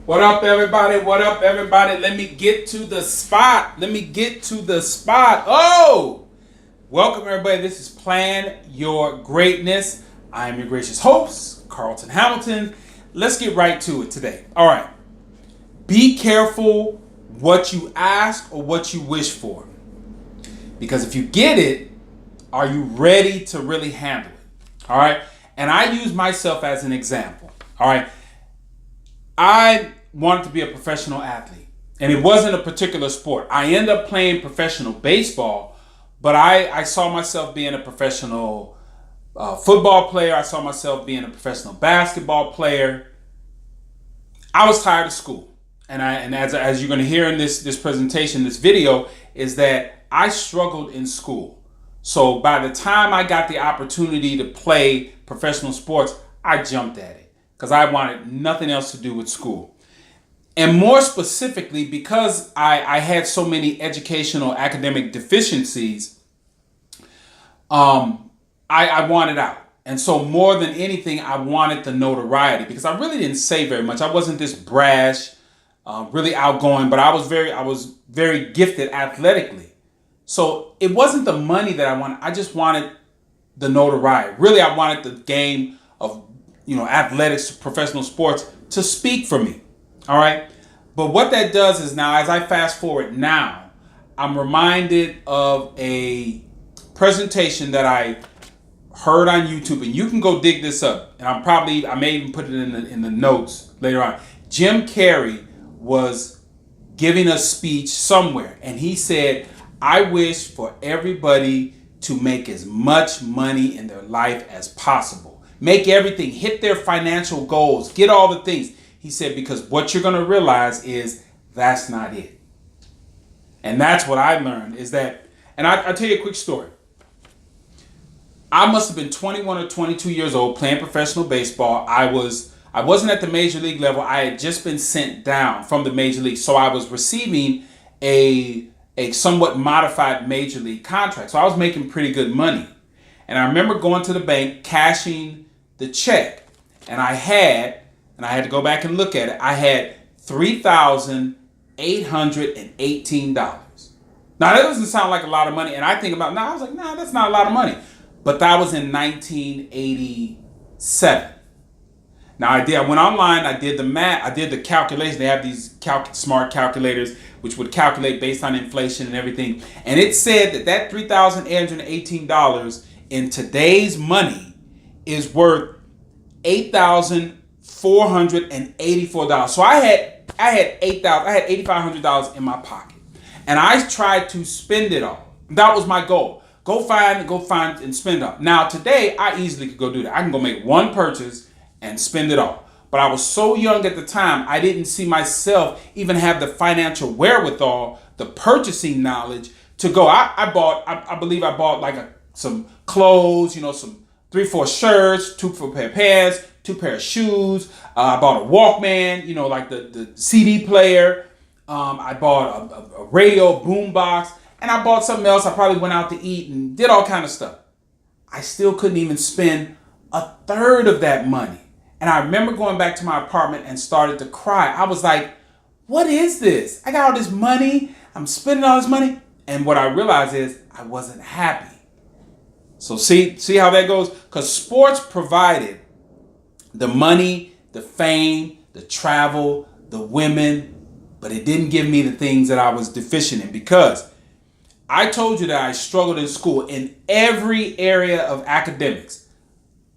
What up, everybody? What up, everybody? Let me get to the spot. Let me get to the spot. Oh! Welcome, everybody. This is Plan Your Greatness. I am your gracious host, Carlton Hamilton. Let's get right to it today. All right. Be careful what you ask or what you wish for. Because if you get it, are you ready to really handle it? All right. And I use myself as an example. All right. I wanted to be a professional athlete, and it wasn't a particular sport. I ended up playing professional baseball, but I saw myself being a professional football player. I saw myself being a professional basketball player. I was tired of school. And as you're going to hear in this presentation, this video, is that I struggled in school. So by the time I got the opportunity to play professional sports, I jumped at it because I wanted nothing else to do with school. And more specifically, because I had so many educational academic deficiencies, I wanted out. And so more than anything, I wanted the notoriety because I really didn't say very much. I wasn't this brash, really outgoing, but I was very gifted athletically. So it wasn't the money that I wanted. I just wanted the notoriety. Really, I wanted the game of athletics, professional sports to speak for me. All right. But what that does is now, as I fast forward now, I'm reminded of a presentation that I heard on YouTube, and you can go dig this up. And I may even put it in the notes later on. Jim Carrey was giving a speech somewhere, and he said, "I wish for everybody to make as much money in their life as possible. Make everything, hit their financial goals, get all the things." He said, because what you're going to realize is that's not it. And that's what I learned is that, and I'll tell you a quick story. I must have been 21 or 22 years old playing professional baseball. I wasn't at the major league level. I had just been sent down from the major league. So I was receiving a somewhat modified major league contract. So I was making pretty good money. And I remember going to the bank, cashing the check. And I had to go back and look at it. I had $3,818. Now that doesn't sound like a lot of money. And I think about now, I was like, nah, that's not a lot of money. But that was in 1987. Now I went online, I did the math, I did the calculation. They have these smart calculators which would calculate based on inflation and everything. And it said that $3,818 in today's money is worth $8,484. So I had $8,500 in my pocket. And I tried to spend it all. That was my goal. Go find and spend it all. Now today I easily could go do that. I can go make one purchase and spend it all. But I was so young at the time, I didn't see myself even have the financial wherewithal, the purchasing knowledge to go. I believe I bought like some clothes, some 3-4 shirts, 2 pair of pants, 2 pair of shoes. I bought a Walkman, like the CD player. I bought a radio boombox, and I bought something else. I probably went out to eat and did all kind of stuff. I still couldn't even spend a third of that money. And I remember going back to my apartment and started to cry. I was like, what is this? I got all this money. I'm spending all this money. And what I realized is I wasn't happy. So see how that goes? Because sports provided the money, the fame, the travel, the women, but it didn't give me the things that I was deficient in, because I told you that I struggled in school in every area of academics.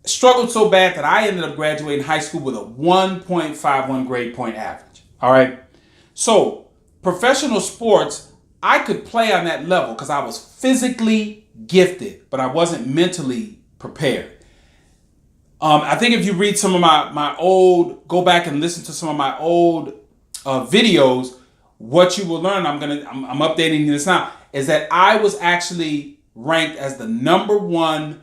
Struggled so bad that I ended up graduating high school with a 1.51 grade point average. All right. So professional sports, I could play on that level because I was physically gifted, but I wasn't mentally prepared. I think if you read some of go back and listen to some of my old videos, what you will learn, I'm updating this now, is that I was actually ranked as the #1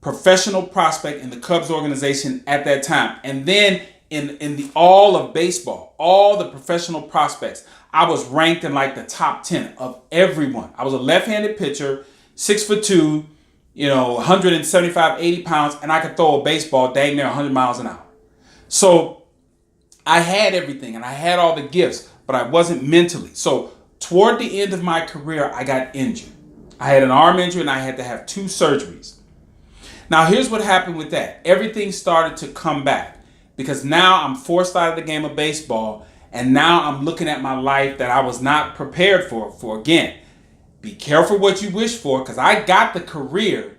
professional prospect in the Cubs organization at that time. And then in the all of baseball, all the professional prospects, I was ranked in like the top 10 of everyone. I was a left-handed pitcher, 6'2", 175, 80 pounds, and I could throw a baseball dang near 100 miles an hour. So I had everything and I had all the gifts, but I wasn't mentally. So toward the end of my career, I got injured. I had an arm injury and I had to have 2 surgeries. Now, here's what happened with that. Everything started to come back because now I'm forced out of the game of baseball, and now I'm looking at my life that I was not prepared for. Again, be careful what you wish for, because I got the career,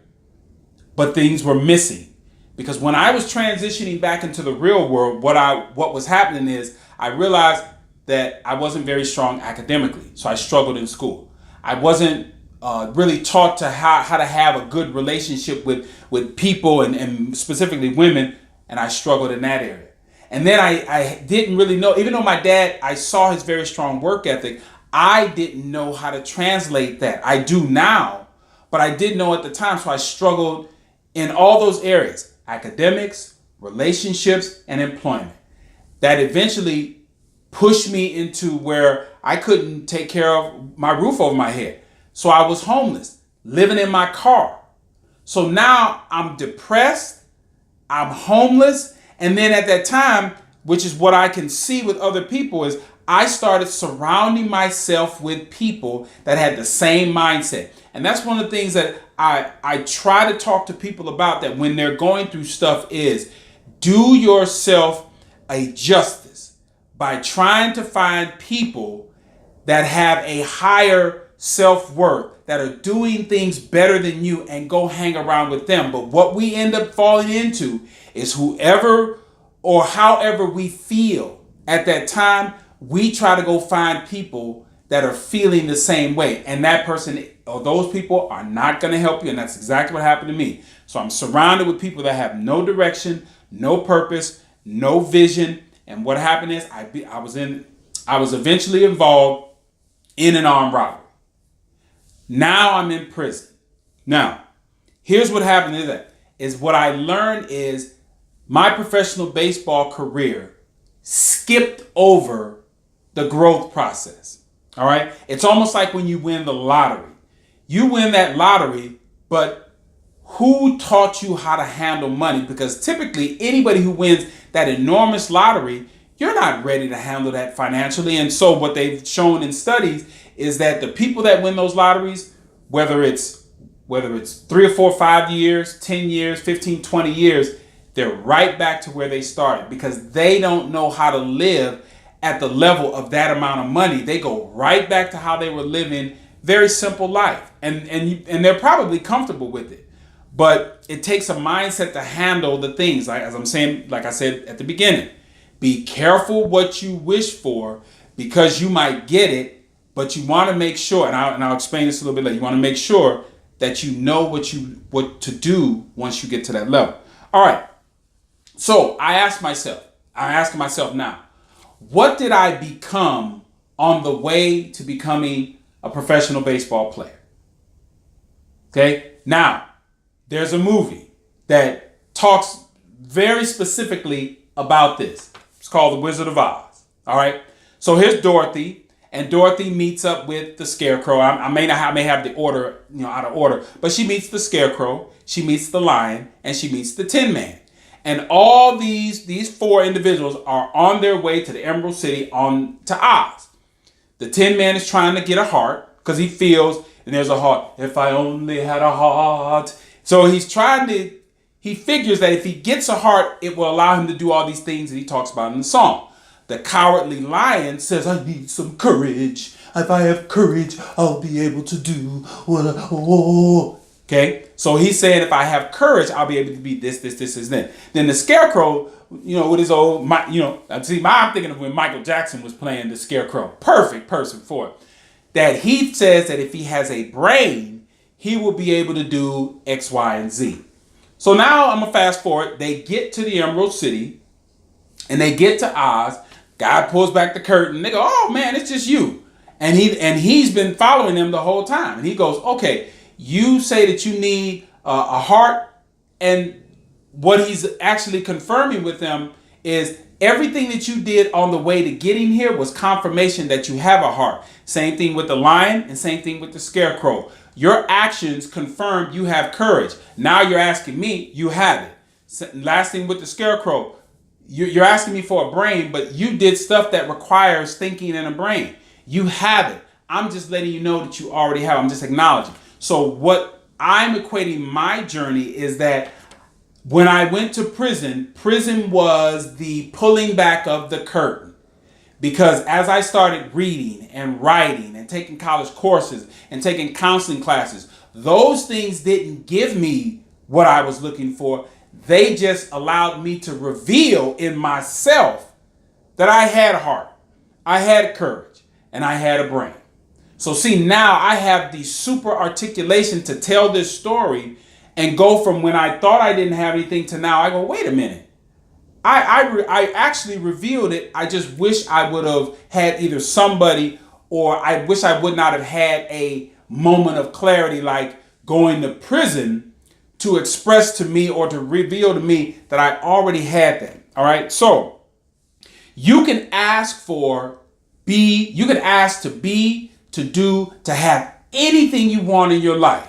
but things were missing. Because when I was transitioning back into the real world, what was happening is I realized that I wasn't very strong academically, so I struggled in school. I wasn't really taught to how to have a good relationship with people and specifically women, and I struggled in that area. And then I didn't really know, even though my dad, I saw his very strong work ethic, I didn't know how to translate that. I do now, but I didn't know at the time, so I struggled in all those areas: academics, relationships, and employment. That eventually pushed me into where I couldn't take care of my roof over my head. So I was homeless, living in my car. So now I'm depressed, I'm homeless, and then at that time, which is what I can see with other people, is I started surrounding myself with people that had the same mindset. And that's one of the things that I try to talk to people about, that when they're going through stuff, is do yourself a justice by trying to find people that have a higher self-worth, that are doing things better than you, and go hang around with them. But what we end up falling into is whoever or however we feel at that time, we try to go find people that are feeling the same way. And that person or those people are not going to help you. And that's exactly what happened to me. So I'm surrounded with people that have no direction, no purpose, no vision. And what happened is I was eventually involved in an armed robbery. Now I'm in prison. Now, here's what happened is what I learned is my professional baseball career skipped over the growth process. All right. It's almost like when you win the lottery. You win that lottery, but who taught you how to handle money? Because typically anybody who wins that enormous lottery, you're not ready to handle that financially. And so what they've shown in studies is that the people that win those lotteries, whether it's 3 or 4, 5 years, 10 years, 15, 20 years, they're right back to where they started, because they don't know how to live at the level of that amount of money. They go right back to how they were living, very simple life. And they're probably comfortable with it. But it takes a mindset to handle the things. Like, as I'm saying, like I said at the beginning, be careful what you wish for, because you might get it, but you want to make sure, and I'll explain this a little bit later, you want to make sure that you know what to do once you get to that level. All right. So I asking myself now, what did I become on the way to becoming a professional baseball player? Okay. Now, there's a movie that talks very specifically about this. It's called The Wizard of Oz. All right. So here's Dorothy, and Dorothy meets up with the Scarecrow. I may have the order, out of order, but she meets the Scarecrow, she meets the Lion, and she meets the Tin Man. And all these 4 individuals are on their way to the Emerald City, to Oz. The Tin Man is trying to get a heart because he feels, and there's a heart, if I only had a heart. So he figures that if he gets a heart, it will allow him to do all these things that he talks about in the song. The Cowardly Lion says, I need some courage. If I have courage, I'll be able to do what I want. Okay, so he's saying if I have courage, I'll be able to be this, and that. Then the Scarecrow, with his old, I'm thinking of when Michael Jackson was playing the Scarecrow. Perfect person for it. That he says that if he has a brain, he will be able to do X, Y, and Z. So now I'm going to fast forward. They get to the Emerald City, and they get to Oz. God pulls back the curtain. They go, oh man, it's just you. And he's been following them the whole time. And he goes, okay, you say that you need a heart, and what he's actually confirming with them is everything that you did on the way to getting here was confirmation that you have a heart. Same thing with the Lion and same thing with the Scarecrow. Your actions confirmed you have courage. Now you're asking me, you have it. Last thing with the Scarecrow, you're asking me for a brain, but you did stuff that requires thinking and a brain. You have it. I'm just letting you know that you already have it. I'm just acknowledging. So what I'm equating my journey is that when I went to prison, prison was the pulling back of the curtain. Because as I started reading and writing and taking college courses and taking counseling classes, those things didn't give me what I was looking for. They just allowed me to reveal in myself that I had a heart, I had courage, and I had a brain. So see, now I have the super articulation to tell this story and go from when I thought I didn't have anything to now I go, wait a minute. I actually revealed it. I just wish I would have had either somebody, or I wish I would not have had a moment of clarity like going to prison to express to me or to reveal to me that I already had that. All right. So you can ask you can ask to be, to do, to have anything you want in your life.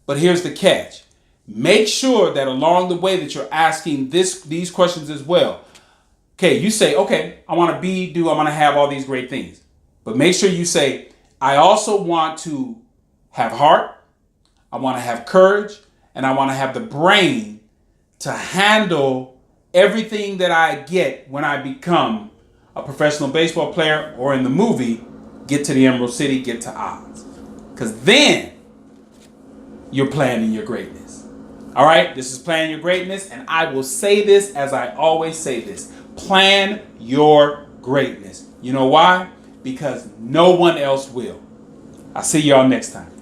But here's the catch. Make sure that along the way that you're asking these questions as well. Okay, you say, okay, I want to I want to have all these great things. But make sure you say, I also want to have heart, I want to have courage, and I want to have the brain to handle everything that I get when I become a professional baseball player, or in the movie, get to the Emerald City, get to Oz. Because then you're planning your greatness. All right, this is Plan Your Greatness, and I will say this as I always say this. Plan your greatness. You know why? Because no one else will. I'll see y'all next time.